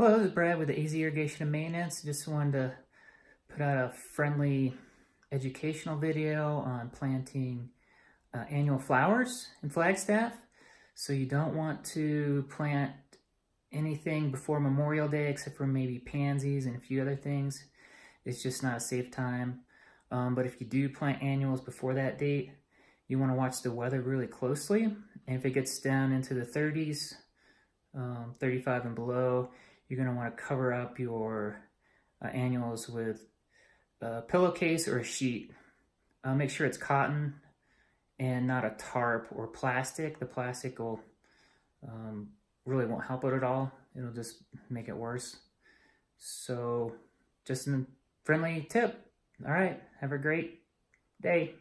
Hello, this is Brad with the Easy Irrigation and Maintenance. Just wanted to put out a friendly educational video on planting annual flowers in Flagstaff. So you don't want to plant anything before Memorial Day except for maybe pansies and a few other things. It's just not a safe time. But if you do plant annuals before that date, you want to watch the weather really closely. And if it gets down into the 30s, 35 and below, you're going to want to cover up your annuals with a pillowcase or a sheet. Make sure it's cotton and not a tarp or plastic. The plastic will really won't help it at all. It'll just make it worse. So just a friendly tip. All right, have a great day.